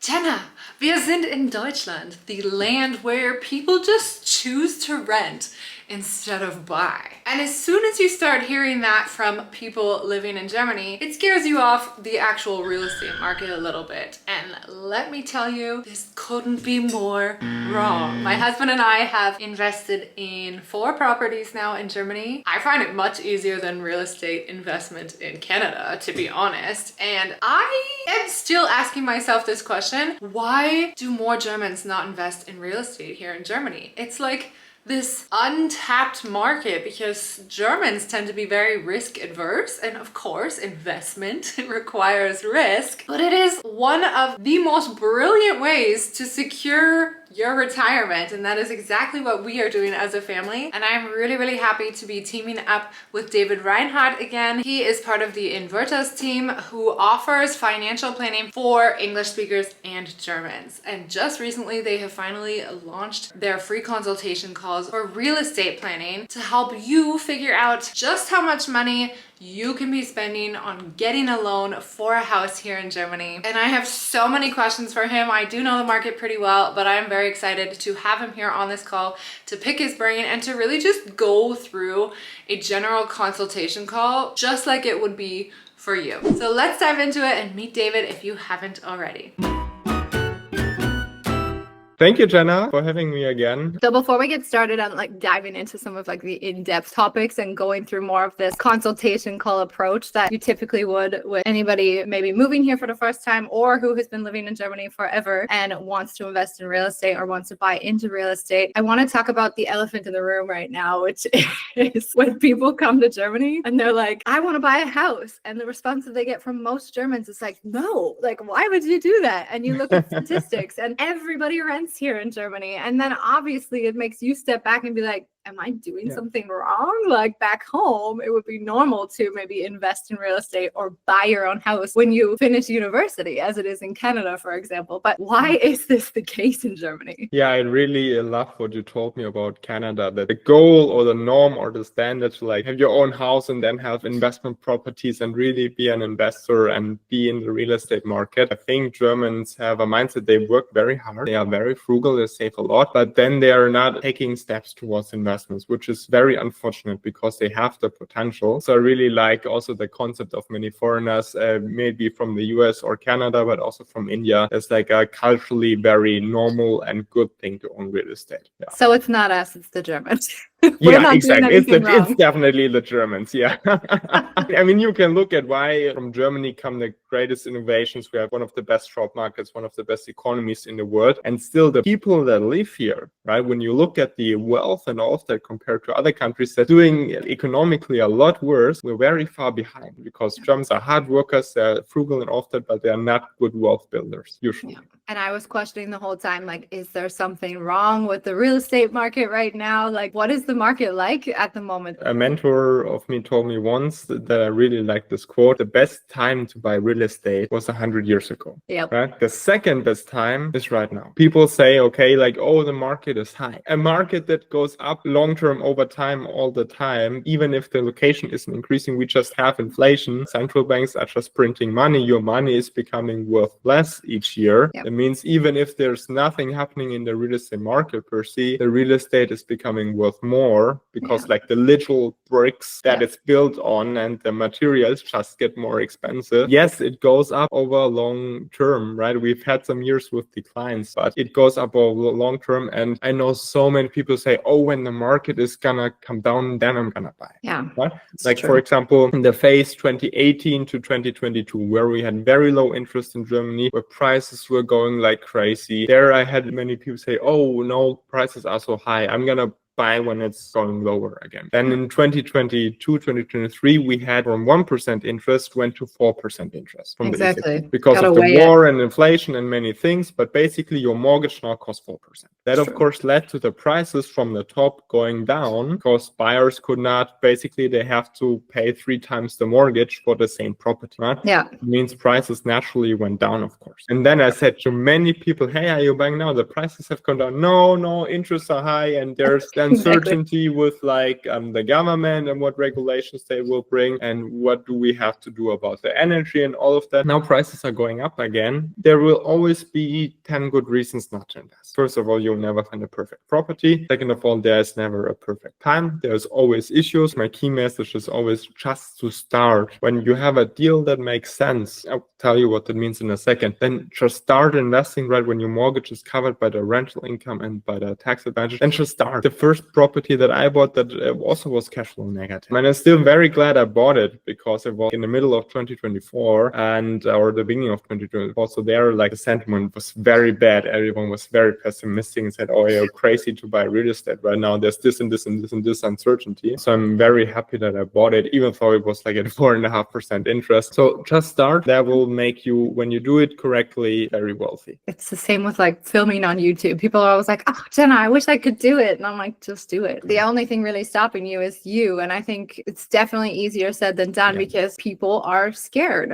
Jenna, wir sind in Deutschland, the land where people just choose to rent instead of buy. And as soon as you start hearing that from people living in Germany, it scares you off the actual real estate market a little bit. And let me tell you, this couldn't be more wrong. My husband and I have invested in 4 properties now in Germany. I find it much easier than real estate investment in Canada, to be honest. And I am still asking myself this question: why do more Germans not invest in real estate here in Germany? It's like this untapped market because Germans tend to be very risk adverse, and of course investment requires risk, but it is one of the most brilliant ways to secure your retirement, and that is exactly what we are doing as a family. And I'm really happy to be teaming up with David Reinhardt again. He is part of the Invertas team who offers financial planning for English speakers and Germans. And just recently they have finally launched their free consultation calls for real estate planning to help you figure out just how much money you can be spending on getting a loan for a house here in Germany. And I have so many questions for him. I do know the market pretty well, but I'm very excited to have him here on this call to pick his brain and to really just go through a general consultation call, just like it would be for you. So let's dive into it and meet David if you haven't already. Thank you, Jenna, for having me again. So before we get started on diving into some of the in-depth topics and going through more of this consultation call approach that you typically would with anybody maybe moving here for the first time or who has been living in Germany forever and wants to invest in real estate or wants to buy into real estate, I want to talk about the elephant in the room right now, which is when people come to Germany and they're like, I want to buy a house. And the response that they get from most Germans is like, no, why would you do that? And you look at statistics and everybody rents here in Germany, and then obviously it makes you step back and be like, am I doing something wrong? Back home, it would be normal to maybe invest in real estate or buy your own house when you finish university, as it is in Canada, for example. But why is this the case in Germany? Yeah, I really love what you told me about Canada, that the goal or the norm or the standard to have your own house and then have investment properties and really be an investor and be in the real estate market. I think Germans have a mindset. They work very hard. They are very frugal. They save a lot, but then they are not taking steps towards investments, which is very unfortunate because they have the potential. So I really like also the concept of many foreigners, maybe from the US or Canada, but also from India. It's a culturally very normal and good thing to own real estate. Yeah. So it's not us, it's the Germans. Yeah, exactly. It's definitely the Germans. Yeah. I mean, you can look at why from Germany come the greatest innovations. We have one of the best job markets, one of the best economies in the world. And still the people that live here, right? When you look at the wealth and all of that compared to other countries that are doing economically a lot worse, we're very far behind because Germans are hard workers, they're frugal and all of that, but they're not good wealth builders, usually. Yeah. And I was questioning the whole time, is there something wrong with the real estate market right now? What is the market like at the moment? A mentor of me told me once that I really like this quote: the best time to buy real estate was 100 years ago. Yep. Right? The second best time is right now. People say, okay, oh, the market is high. A market that goes up long-term over time, all the time, even if the location isn't increasing, we just have inflation. Central banks are just printing money. Your money is becoming worth less each year. Yep. It means even if there's nothing happening in the real estate market per se, the real estate is becoming worth more because the little bricks that it's built on and the materials just get more expensive. Yes, it goes up over long term, right? We've had some years with declines, but it goes up over long term. And I know so many people say, oh, when the market is gonna come down, then I'm gonna buy. Yeah. Right? For example, in the phase 2018 to 2022, where we had very low interest in Germany, where prices were going like crazy. There I had many people say, oh no, prices are so high, I'm gonna buy when it's going lower again. Then in 2022, 2023, we had from 1% interest went to 4% interest from the ECB because of the war and inflation and many things. But basically, your mortgage now costs 4%. That, of course, led to the prices from the top going down because buyers could not, basically, they have to pay 3 times the mortgage for the same property. Right? Yeah. It means prices naturally went down, of course. And then I said to many people, hey, are you buying now? The prices have gone down. No, interests are high. And there's the uncertainty with like the government and what regulations they will bring. And what do we have to do about the energy and all of that? Now prices are going up again. There will always be 10 good reasons not to invest. First of all, you'll never find a perfect property. Second of all, there's never a perfect time. There's always issues. My key message is always just to start. When you have a deal that makes sense, I'll tell you what that means in a second, then just start investing right when your mortgage is covered by the rental income and by the tax advantage. Then just start. The first property that I bought that also was cash flow negative. And I'm still very glad I bought it because it was in the middle of 2024 and or the beginning of 2024. So there, like the sentiment was very bad. Everyone was very pessimistic and said, oh, you're crazy to buy real estate right now. There's this and this and this and this uncertainty. So I'm very happy that I bought it, even though it was like at 4.5% interest. So just start. That will make you, when you do it correctly, very wealthy. It's the same with like filming on YouTube. People are always like, oh, Jenna, I wish I could do it. And I'm like, just do it. The only thing really stopping you is you. And I think it's definitely easier said than done because people are scared.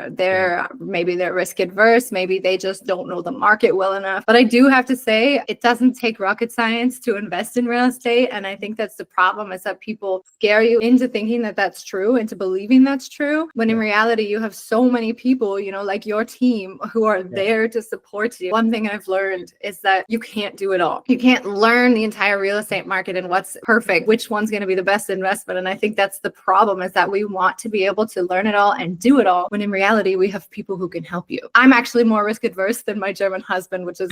Maybe they're risk adverse. Maybe they just don't know the market well enough. But I do have to say, it doesn't take rocket science to invest in real estate. And I think that's the problem, is that people scare you into thinking that that's true, into believing that's true, when in reality, you have so many people, you know, like your team who are there to support you. One thing I've learned is that you can't do it all. You can't learn the entire real estate market and what's perfect, which one's going to be the best investment. And I think that's the problem, is that we want to be able to learn it all and do it all, when in reality, we have people who can help you. I'm actually more risk adverse than my German husband, which is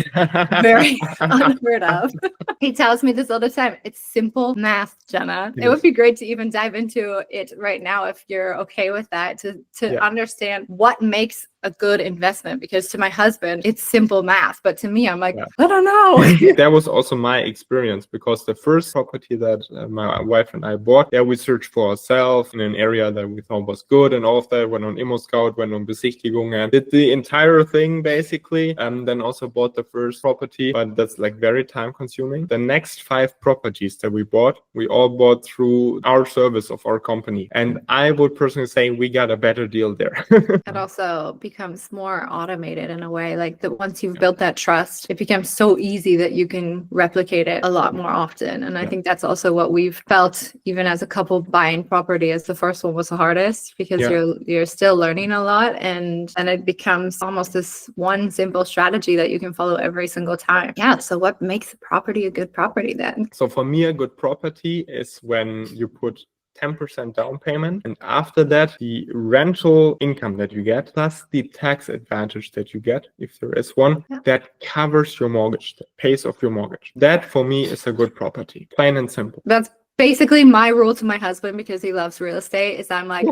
very unheard of. He tells me this all the time. It's simple math, Jenna. Yes. It would be great to even dive into it right now, if you're okay with that, to understand what makes a good investment, because to my husband, it's simple math. But to me, I'm like, I don't know. That was also my experience, because the first property that my wife and I bought, we searched for ourselves in an area that we thought was good and all of that, went on ImmoScout, went on Besichtigungen, did the entire thing basically, and then also bought the first property, but that's like very time consuming. The next 5 properties that we bought, we all bought through our service of our company. And I would personally say we got a better deal there. It also becomes more automated in a way, like that once you've built that trust, it becomes so easy that you can replicate it a lot more often. And I think that's also what we've felt, even as a couple buying property, as the first one was the hardest, because you're still learning a lot, and it becomes almost this one simple strategy that you can follow every single time. Yeah. So what makes a property a good property then? So for me, a good property is when you put 10% down payment, and after that, the rental income that you get plus the tax advantage that you get, if there is one, that covers your mortgage, that pays off your mortgage. That for me is a good property, plain and simple. That's basically my rule to my husband, because he loves real estate, is I'm like,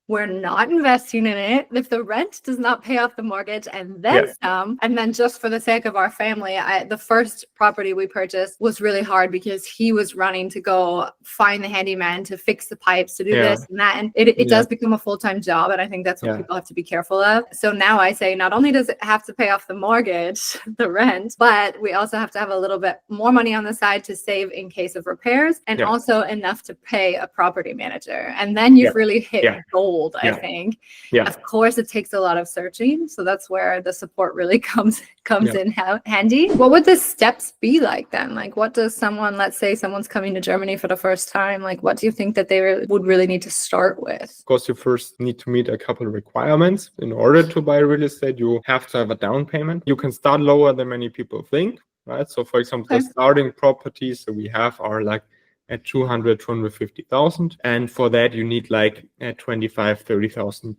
we're not investing in it if the rent does not pay off the mortgage and then some. And then just for the sake of our family, the first property we purchased was really hard, because he was running to go find the handyman to fix the pipes, to do this and that. And it does become a full-time job. And I think that's what people have to be careful of. So now I say, not only does it have to pay off the mortgage, the rent, but we also have to have a little bit more money on the side to save in case of repairs, and also enough to pay a property manager. And then you've really hit gold. I think. Of course, it takes a lot of searching. So that's where the support really comes in handy. What would the steps be like then? Like, what does someone, let's say someone's coming to Germany for the first time, like what do you think that they would really need to start with? Of course, you first need to meet a couple of requirements. In order to buy real estate, you have to have a down payment. You can start lower than many people think, right? So for example, the starting properties that we have are like at 250,000. And for that, you need like 30,000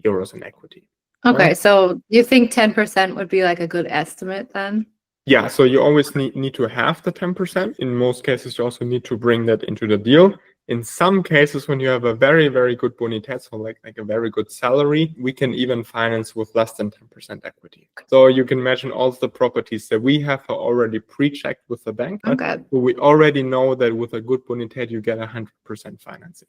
euros in equity. Okay. Right? So you think 10% would be like a good estimate then? Yeah. So you always need to have the 10%. In most cases, you also need to bring that into the deal. In some cases, when you have a very, very good bonität, so like a very good salary, we can even finance with less than 10% equity. So you can imagine all the properties that we have are already pre-checked with the bank. Okay. So we already know that with a good bonität, you get 100% financing.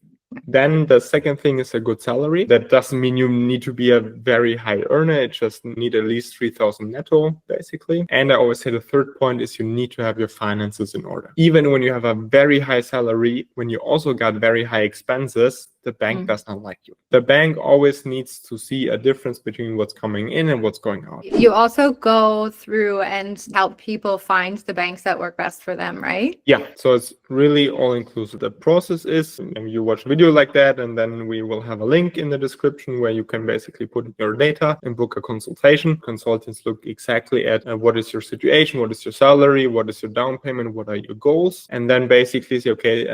Then the second thing is a good salary. That doesn't mean you need to be a very high earner. It just need at least 3,000 netto, basically. And I always say the third point is you need to have your finances in order. Even when you have a very high salary, when you also got very high expenses, the bank does not like you. The bank always needs to see a difference between what's coming in and what's going out. You also go through and help people find the banks that work best for them, right? Yeah, so it's really all inclusive. The process is you watch a video like that, and then we will have a link in the description where you can basically put in your data and book a consultation. Consultants look exactly at what is your situation, what is your salary, what is your down payment, what are your goals, and then basically say, okay,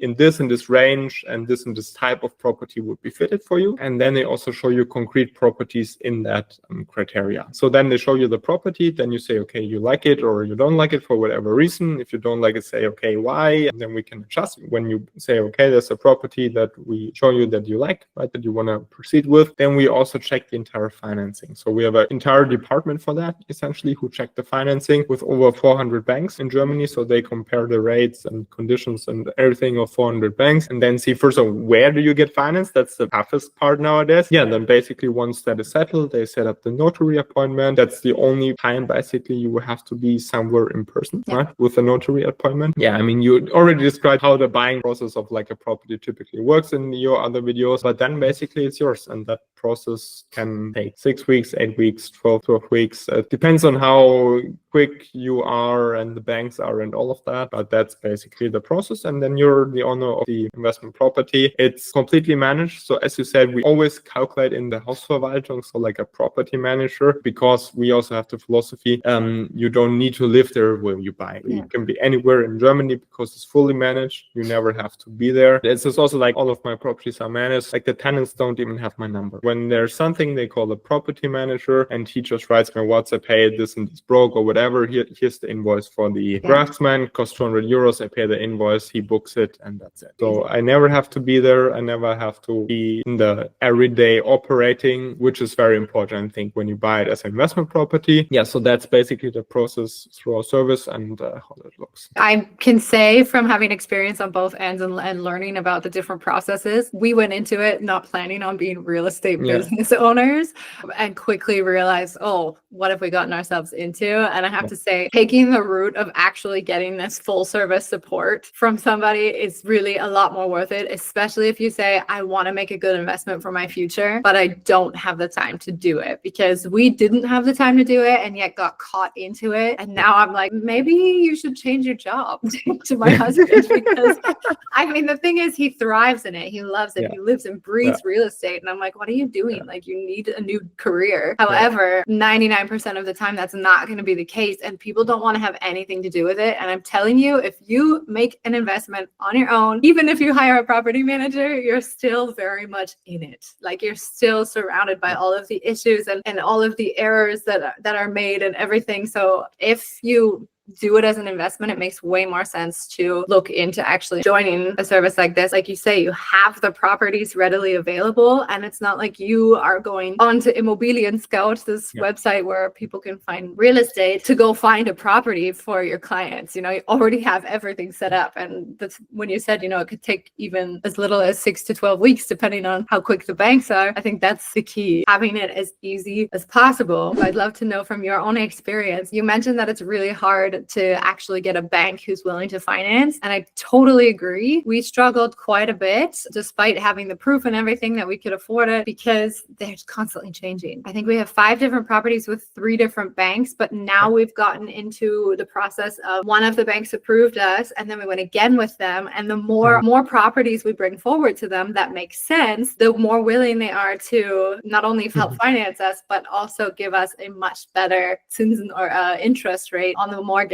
in this range and this type of property would be fitted for you. And then they also show you concrete properties in that criteria. So then they show you the property, then you say, okay, you like it or you don't like it for whatever reason. If you don't like it, say, okay, why? And then we can adjust. When you say, okay, there's a property that we show you that you like, right, that you want to proceed with, then we also check the entire financing. So we have an entire department for that, essentially, who check the financing with over 400 banks in Germany. So they compare the rates and conditions and everything of 400 banks and then see first of all, where do you get financed? That's the toughest part nowadays. Yeah, then basically once that is settled, they set up the notary appointment. That's the only time basically you will have to be somewhere in person, right, with a notary appointment. Yeah, I mean, you already described how the buying process of like a property typically works in your other videos, but then basically it's yours. And that process can take 6 weeks, 8 weeks, 12 weeks. It depends on how quick you are and the banks are and all of that, but that's basically the process. And then you're the owner of the investment property. It's completely managed. So as you said, we always calculate in the Hausverwaltung, so like a property manager, because we also have the philosophy, you don't need to live there where you buy. You can be anywhere in Germany because it's fully managed. You never have to be there. It's just also like all of my properties are managed. Like the tenants don't even have my number. When there's something, they call a property manager and he just writes my WhatsApp, hey, this and this broke or whatever. Here's the invoice for the draftsman, cost 200 euros. I pay the invoice, he books it, and that's it. So I never have to be there. I never have to be in the everyday operating, which is very important, I think, when you buy it as an investment property. Yeah, so that's basically the process through our service and how that looks. I can say from having experience on both ends and learning about the different processes, we went into it not planning on being real estate business owners and quickly realized, oh, what have we gotten ourselves into? And I have to say, taking the route of actually getting this full service support from somebody is really a lot more worth it, especially if you say, I want to make a good investment for my future, but I don't have the time to do it, because we didn't have the time to do it and yet got caught into it. And now I'm like, maybe you should change your job to my husband, because I mean, the thing is, he thrives in it. He loves it. He lives and breathes real estate. And I'm like, what are you doing? Like, you need a new career. However, 99% of the time, that's not going to be the case. And people don't want to have anything to do with it. And I'm telling you, if you make an investment on your own, even if you hire a property manager, you're still very much in it. Like, you're still surrounded by all of the issues and all of the errors that are made and everything. So if you do it as an investment, it makes way more sense to look into actually joining a service like this. Like you say, you have the properties readily available, and it's not like you are going onto Immobilien Scout, this website where people can find real estate, to go find a property for your clients. You know, you already have everything set up. And that's when you said, you know, it could take even as little as 6 to 12 weeks, depending on how quick the banks are. I think that's the key, having it as easy as possible. I'd love to know from your own experience. You mentioned that it's really hard to actually get a bank who's willing to finance. And I totally agree. We struggled quite a bit, despite having the proof and everything, that we could afford it, because they're constantly changing. I think we have 5 different properties with 3 different banks, but now we've gotten into the process of one of the banks approved us, and then we went again with them. And the more properties we bring forward to them that makes sense, the more willing they are to not only help finance us, but also give us a much better interest rate on the mortgage,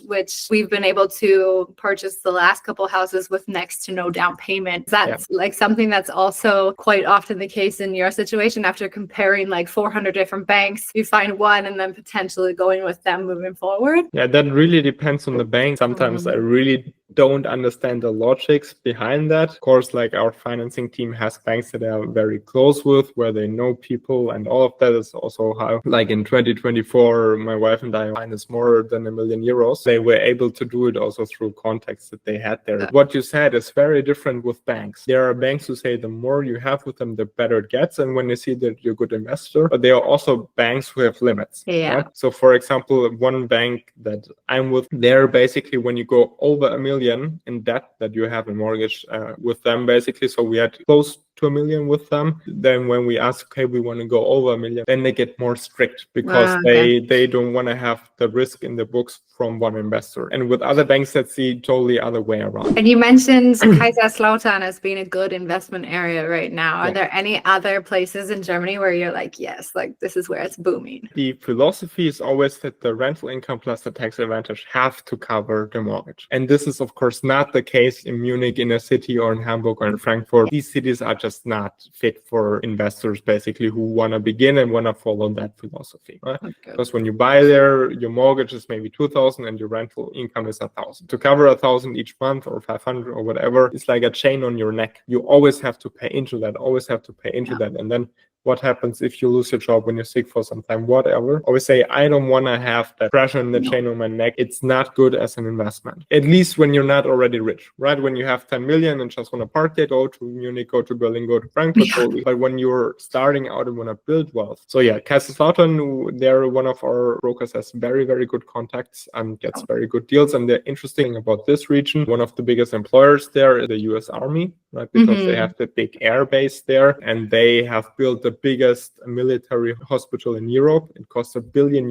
which we've been able to purchase the last couple houses with next to no down payment. That's like something that's also quite often the case in your situation. After comparing like 400 different banks, you find one and then potentially going with them moving forward. Yeah, that really depends on the bank. Sometimes I really don't understand the logics behind that. Of course, like our financing team has banks that they are very close with, where they know people, and all of that is also how, like in 2024, my wife and I financed more than €1 million. They were able to do it also through contacts that they had there. What you said is very different with banks. There are banks who say the more you have with them, the better it gets, and when they see that you're a good investor. But there are also banks who have limits. Yeah. Right? So, for example, one bank that I'm with, they're basically when you go over $1 million in debt that you have in mortgage with them, basically. So we had close to $1 million with them. Then when we ask, okay, we want to go over $1 million, then they get more strict because they don't want to have the risk in the books from one investor. And with other banks, that's the totally other way around. And you mentioned Kaiserslautern as being a good investment area right now. Are there any other places in Germany where you're like, yes, like this is where it's booming? The philosophy is always that the rental income plus the tax advantage have to cover the mortgage. And this is, of course, not the case in Munich, in a city, or in Hamburg or in Frankfurt. These cities are just not fit for investors, basically, who want to begin and want to follow that philosophy. Right? Because when you buy there, your mortgage is maybe 2,000 and your rental income is 1,000. To cover 1,000 each month or 500 or whatever, it's like a chain on your neck. You always have to pay into that, that. And then what happens if you lose your job, when you're sick for some time, whatever? Always say, I don't want to have that pressure in the chain on my neck. It's not good as an investment. At least when you're not already rich, right? When you have 10 million and just want to park it, go to Munich, go to Berlin, go to Frankfurt. But when you're starting out and want to build wealth. So yeah, Kaiserslautern, they're one of our brokers, has very, very good contacts and gets very good deals. And the interesting about this region, one of the biggest employers there is the US Army, right? Because they have the big air base there, and they have built the biggest military hospital in Europe. It costs €1 billion.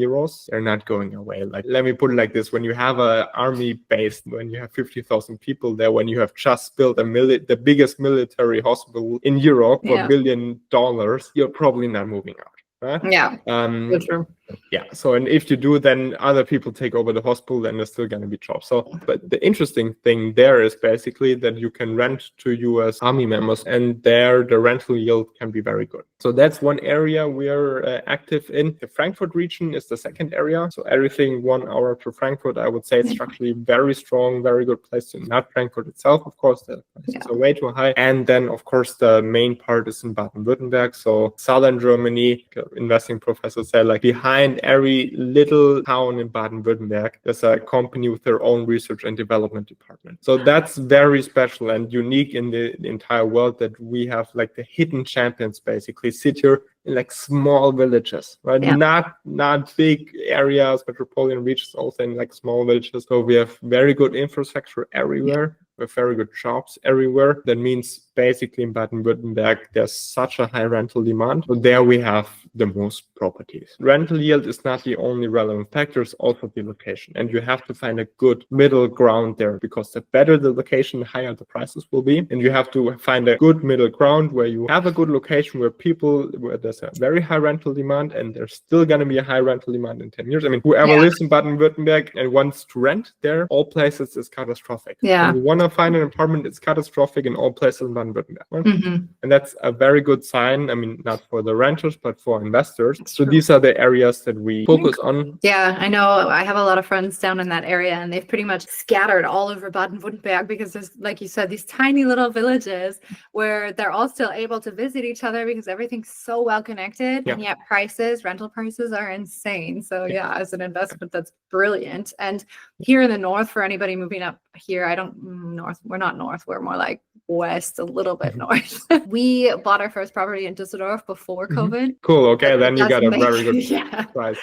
They're not going away. Like, let me put it like this: when you have an army base, when you have 50,000 people there, when you have just built the biggest military hospital in Europe for $1 billion, you're probably not moving out. Right? Yeah. True. Yeah. So, and if you do, then other people take over the hospital, and there's still going to be jobs. So, but the interesting thing there is basically that you can rent to US Army members, and there the rental yield can be very good. So that's one area we're active in. The Frankfurt region is the second area. So everything 1 hour to Frankfurt, I would say it's structurally very strong, very good place to, not Frankfurt itself, of course, the prices are way too high. And then, of course, the main part is in Baden-Württemberg. So southern Germany, investing professors say, like, behind every little town in Baden-Württemberg, there's a company with their own research and development department. So that's very special and unique in the entire world, that we have like the hidden champions basically sit here in like small villages, right? Not big areas, metropolitan regions, also in like small villages. So we have very good infrastructure everywhere. We have very good jobs everywhere. That means basically in Baden-Württemberg, there's such a high rental demand. So there we have the most properties. Rental yield is not the only relevant factor, it's also the location. And you have to find a good middle ground there, because the better the location, the higher the prices will be. And you have to find a good middle ground where you have a good location where there's a very high rental demand, and there's still going to be a high rental demand in 10 years. I mean, whoever lives in Baden-Württemberg and wants to rent there, all places is catastrophic. Yeah. If you want to find an apartment, it's catastrophic in all places in Baden-Württemberg. Right? And that's a very good sign. I mean, not for the renters, but for investors. So these are the areas that we focus on. Yeah, I know. I have a lot of friends down in that area, and they've pretty much scattered all over Baden-Württemberg, because there's, like you said, these tiny little villages where they're all still able to visit each other because everything's so well connected, and yet rental prices are insane. So as an investment, that's brilliant. And here in the north, for anybody moving up here, we're not north, we're more like west, a little bit north. We bought our first property in Düsseldorf before COVID. Cool. Okay, then you got a very good price.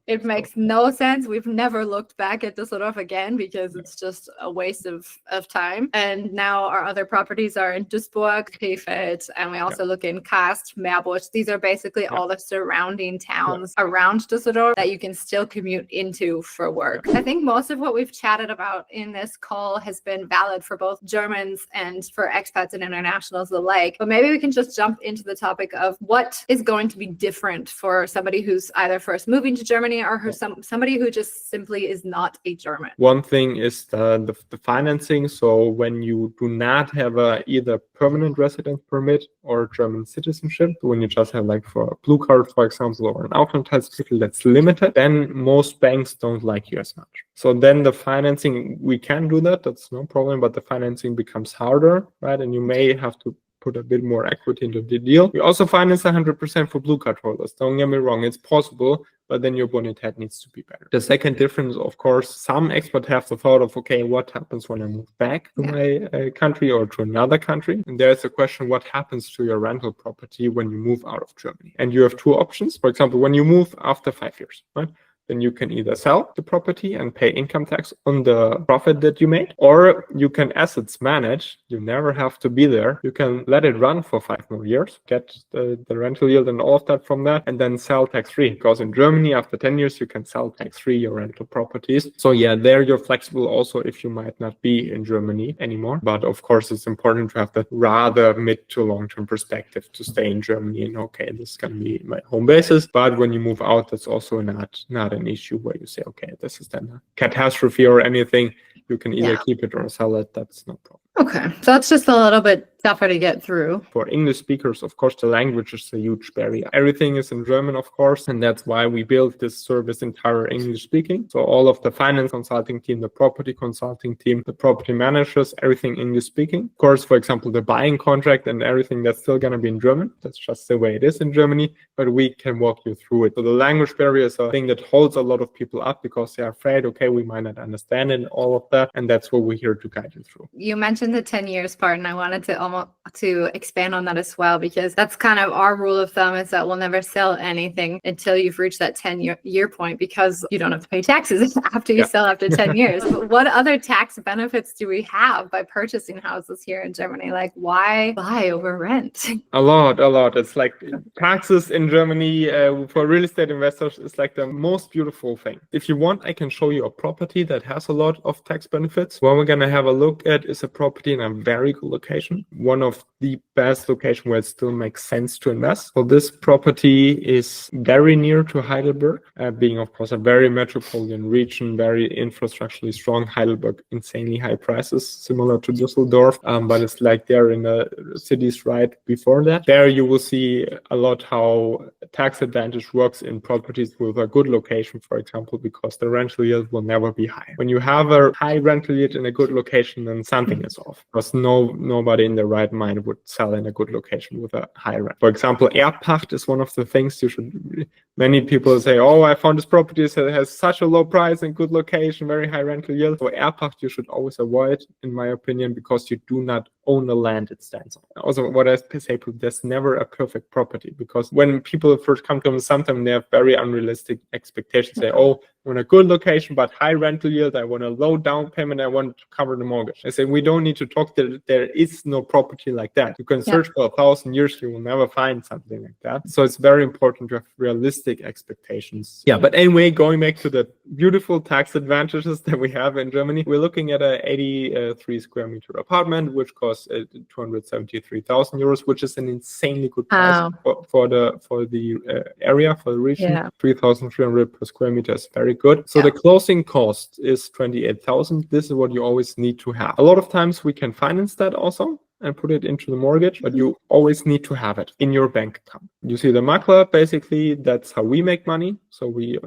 It makes no sense. We've never looked back at Düsseldorf again, because it's just a waste of time. And now our other properties are in Duisburg, Krefeld, and we also look in Kast, Meerbusch. These are basically all the surrounding towns around Düsseldorf that you can still commute into for work. I think most of what we've chatted about in this call has been valid for both Germans and for for expats and internationals alike. But maybe we can just jump into the topic of what is going to be different for somebody who's either first moving to Germany or somebody who just simply is not a German. One thing is the financing. So when you do not have either permanent residence permit or German citizenship, when you just have like for a blue card, for example, or an Aufenthaltstitel that's limited, then most banks don't like you as much. So then the financing, we can do that, that's no problem, but the financing becomes harder, right? And you may have to put a bit more equity into the deal. We also finance 100% for blue card holders. Don't get me wrong, it's possible, but then your bonität needs to be better. The second difference, of course, some experts have the thought of, okay, what happens when I move back to my country or to another country? And there's a question, what happens to your rental property when you move out of Germany? And you have two options. For example, when you move after 5 years, right? Then you can either sell the property and pay income tax on the profit that you made, or you can assets manage. You never have to be there. You can let it run for 5 more years, get the rental yield and all of that from that, and then sell tax-free. Because in Germany, after 10 years, you can sell tax-free your rental properties. So yeah, there you're flexible also if you might not be in Germany anymore. But of course, it's important to have that rather mid to long-term perspective to stay in Germany and okay, this is going to be my home basis. But when you move out, that's also not an issue where you say, okay, this is then a catastrophe or anything. You can either keep it or sell it. That's no problem. Okay, so that's just a little bit tougher to get through. For English speakers, of course, the language is a huge barrier. Everything is in German, of course, and that's why we built this service entire English speaking. So all of the finance consulting team, the property consulting team, the property managers, everything English speaking. Of course, for example, the buying contract and everything, that's still going to be in German. That's just the way it is in Germany, but we can walk you through it. So the language barrier is a thing that holds a lot of people up because they're afraid, okay, we might not understand it and all of that. And that's what we're here to guide you through. You mentioned the 10 years part, and I wanted to expand on that as well, because that's kind of our rule of thumb, is that we'll never sell anything until you've reached that 10-year point, because you don't have to pay taxes after you sell after 10 years. But what other tax benefits do we have by purchasing houses here in Germany? Like, why buy over rent? A lot. It's like taxes in Germany for real estate investors is like the most beautiful thing. If you want, I can show you a property that has a lot of tax benefits. What we're going to have a look at is a property in a very good location, one of the best location where it still makes sense to invest. So this property is very near to Heidelberg, being of course a very metropolitan region, very infrastructurally strong. Heidelberg, insanely high prices, similar to Düsseldorf, but it's like they're in the cities right before that. There you will see a lot how tax advantage works in properties with a good location, for example, because the rental yield will never be high. When you have a high rental yield in a good location, then something is off, because nobody in their right mind would sell in a good location with a high rent. For example, Expat is one of the things you should. Many people say, oh, I found this property that has such a low price and good location, very high rental yield. So Expat you should always avoid, in my opinion, because you do not own the land it stands on. Also, what I say, there's never a perfect property, because when people first come to them, sometimes they have very unrealistic expectations. Say, oh, I want a good location, but high rental yield. I want a low down payment. I want to cover the mortgage. I say, we don't need to talk that there is no property like that. You can search for 1,000 years, you will never find something like that. So it's very important to have realistic expectations. Yeah, but anyway, going back to the beautiful tax advantages that we have in Germany, we're looking at a 83 square meter apartment, which costs 273,000 euros, which is an insanely good price for the area, for the region. 3,300 per square meter is very good. So the closing cost is 28,000. This is what you always need to have. A lot of times we can finance that also and put it into the mortgage, but you always need to have it in your bank account. You see the makler, basically, that's how we make money. So we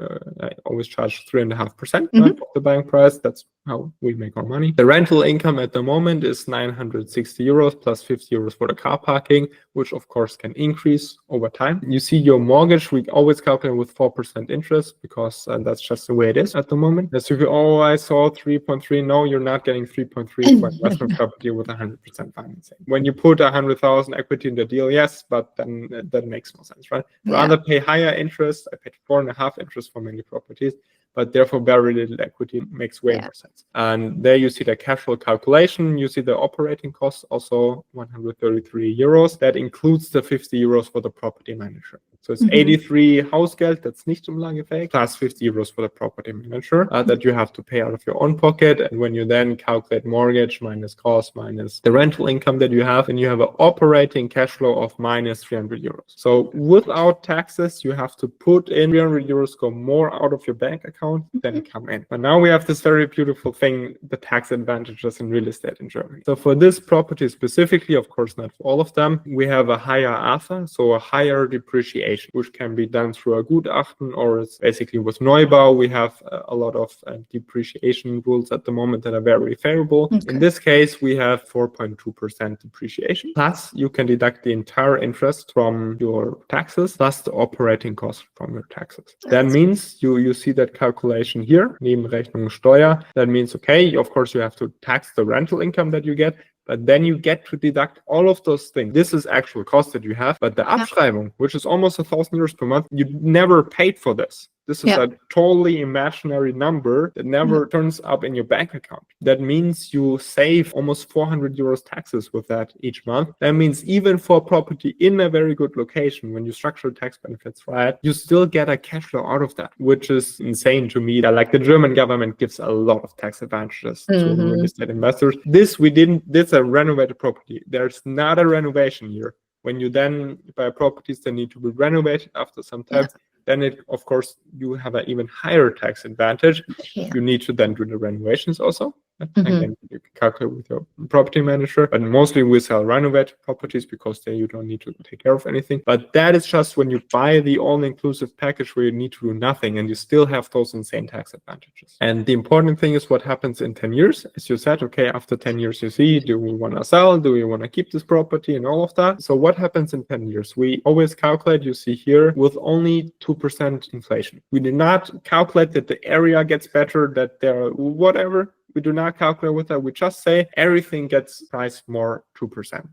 always charge 3.5% right, of the buying price. That's how we make our money. The rental income at the moment is 960 euros plus 50 euros for the car parking, which of course can increase over time. You see your mortgage, we always calculate with 4% interest, because that's just the way it is at the moment. As if I saw 3.3, no, you're not getting 3.3 for investment property with 100% financing. When you put 100,000 equity in the deal, yes, but then that makes no sense, right? Rather pay higher interest. I paid 4.5% interest for many properties, but therefore very little equity makes way more sense. And there you see the cash flow calculation. You see the operating costs, also 133 euros. That includes the 50 euros for the property manager. So it's 83 Hausgeld, that's Nichtumlagefähig, plus 50 euros for the property manager that you have to pay out of your own pocket. And when you then calculate mortgage minus cost minus the rental income that you have, and you have an operating cash flow of minus 300 euros. So without taxes, you have to put in 300 euros go more out of your bank account than come in. And now we have this very beautiful thing, the tax advantages in real estate in Germany. So for this property specifically, of course not for all of them, we have a higher AFA, so a higher depreciation, which can be done through a Gutachten, or it's basically with Neubau, we have a lot of depreciation rules at the moment that are very favorable. In this case, we have 4.2% depreciation. Plus, you can deduct the entire interest from your taxes, plus the operating cost from your taxes. That means you see that calculation here, Nebenrechnung Steuer. That means, okay, of course, you have to tax the rental income that you get, but then you get to deduct all of those things. This is actual cost that you have, but the Abschreibung, which is almost 1,000 euros per month, you never paid for this. This is a totally imaginary number that never turns up in your bank account. That means you save almost 400 euros taxes with that each month. That means even for property in a very good location, when you structure tax benefits right, you still get a cash flow out of that, which is insane to me. Like the German government gives a lot of tax advantages to real estate investors. This is a renovated property. There's not a renovation here. When you then buy properties that need to be renovated after some time, then it, of course, you have an even higher tax advantage. You need to then do the renovations also. Again, you can calculate with your property manager, but mostly we sell renovated properties because there you don't need to take care of anything. But that is just when you buy the all-inclusive package where you need to do nothing and you still have those insane tax advantages. And the important thing is what happens in 10 years. As you said, okay, after 10 years, you see, do we want to sell? Do we want to keep this property and all of that? So what happens in 10 years? We always calculate, you see here, with only 2% inflation. We do not calculate that the area gets better, that there are whatever. We do not calculate with that. We just say everything gets priced more 2%.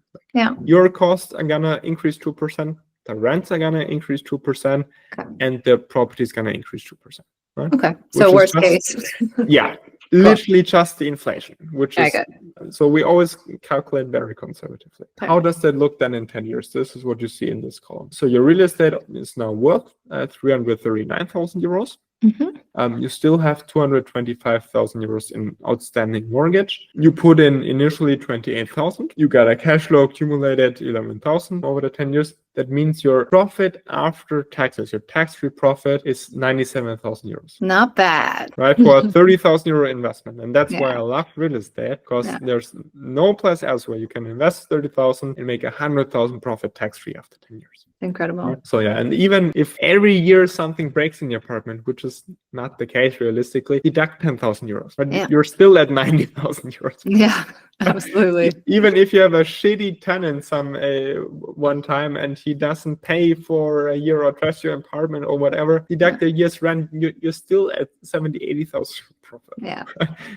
Your costs are gonna increase 2%, the rents are gonna increase 2%, and the property is gonna increase 2%. Right? Okay. So worst case. Literally just the inflation, which is so we always calculate very conservatively. How does that look then in 10 years? This is what you see in this column. So your real estate is now worth 339,000 euros. You still have 225,000 euros in outstanding mortgage. You put in initially 28,000. You got a cash flow accumulated 11,000 over the 10 years. That means your profit after taxes, your tax-free profit is 97,000 euros. Not bad. Right, for a 30,000 euro investment. And that's why I love real estate, because there's no place else where you can invest 30,000 and make 100,000 profit tax-free after 10 years. Incredible. Right? So and even if every year something breaks in your apartment, which is not the case realistically, deduct 10,000 euros. But you're still at 90,000 euros. Yeah, absolutely. Even if you have a shitty tenant one time and he doesn't pay for a year or trash your apartment or whatever, deduct a year's rent, you're still at 80,000 profit. Yeah.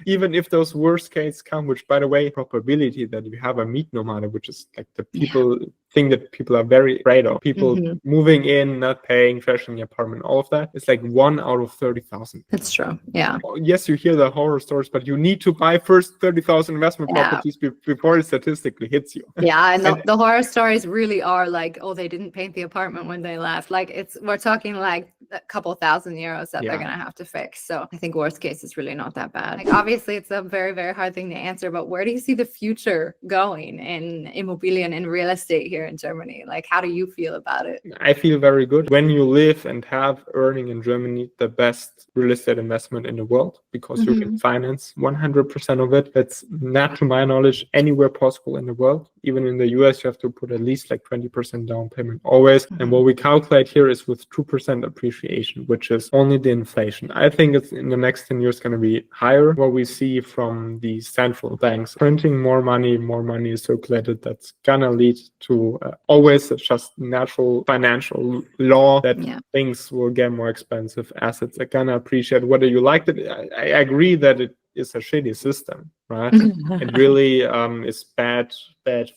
Even if those worst cases come, which by the way, probability that you have a Mietnomade, which is like the people thing that people are very afraid of. People moving in, not paying, trashing the apartment, all of that. It's like 1 out of 30,000. That's true. Yeah. Yes, you hear the horror stories, but you need to buy first 30,000 investment properties before it statistically hits you. Yeah, and the horror stories really are like, oh, they didn't paint the apartment when they left. Like we're talking like a couple thousand euros that they're gonna have to fix. So I think worst case is really not that bad. Like obviously it's a very, very hard thing to answer, but where do you see the future going in Immobilien, in real estate here in Germany? Like how do you feel about it? I feel very good. When you live and have earning in Germany, the best real estate investment in the world, because you can finance 100% of it. That's not, to my knowledge, anywhere possible in the world. Even in the US, you have to put at least like 20% down payment always. And what we calculate here is with 2% appreciation, which is only the inflation. I think it's in the next 10 years going to be higher. What we see from the central banks, printing more money is circulated. That's going to lead to always just natural financial law that things will get more expensive. Assets are going to appreciate. Whether you like it, I agree that it is a shitty system, right? It really is bad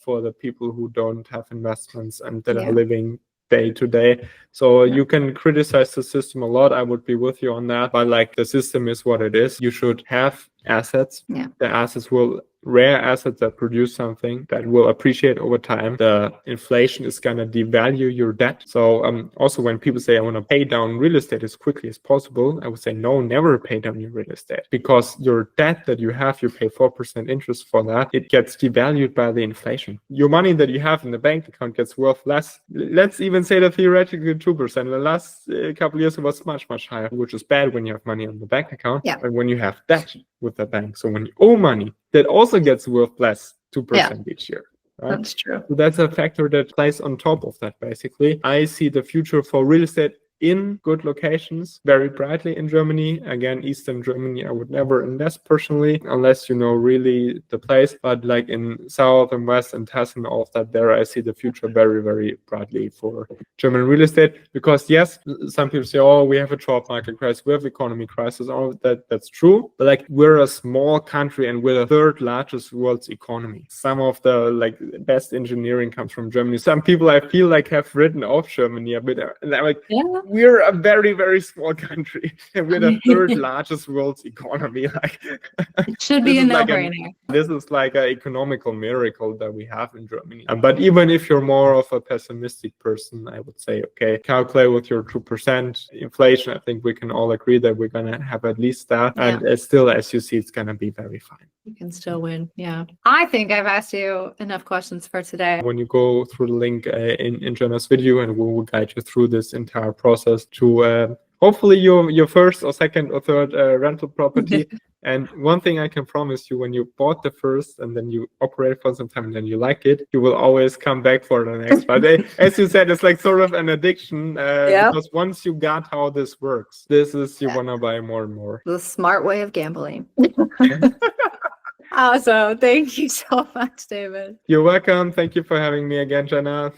for the people who don't have investments and that are living day to day. So you can criticize the system a lot. I would be with you on that. But like the system is what it is. You should have assets. The assets will rare assets that produce something that will appreciate over time. The inflation is going to devalue your debt. So also when people say, I want to pay down real estate as quickly as possible, I would say, no, never pay down your real estate, because your debt that you have, you pay 4% interest for that. It gets devalued by the inflation. Your money that you have in the bank account gets worth less. Let's even say that theoretically 2%. The last couple of years it was much, much higher, which is bad when you have money on the bank account. Yeah. And when you have debt with the bank. So when you owe money, that also gets worth less, 2% each year. Right? That's true. So that's a factor that plays on top of that, basically. I see the future for real estate in good locations very brightly in Germany. Again, Eastern Germany, I would never invest personally unless you know really the place. But like in South and West and Hessen, all of that there, I see the future very, very brightly for German real estate. Because yes, some people say, oh, we have a job market crisis, we have economy crisis, all of that. That's true. But like we're a small country and we're the third largest world's economy. Some of the like best engineering comes from Germany. Some people I feel like have written off Germany a bit. And I'm like, we're a very, very small country, and we're the third largest world's economy. Like, it should be a no-brainer. This is like an economical miracle that we have in Germany. But even if you're more of a pessimistic person, I would say, okay, calculate with your 2% inflation. I think we can all agree that we're going to have at least that. Yeah. And still, as you see, it's going to be very fine. You can still win. Yeah. I think I've asked you enough questions for today. When you go through the link in Jenna's video, and we will guide you through this entire process to hopefully your first or second or third rental property. And one thing I can promise you, when you bought the first and then you operate for some time and then you like it, you will always come back for the next. But as you said, it's like sort of an addiction because once you got how this works, this is you want to buy more and more. The smart way of gambling. Awesome. Thank you so much, David. You're welcome. Thank you for having me again, Jenna.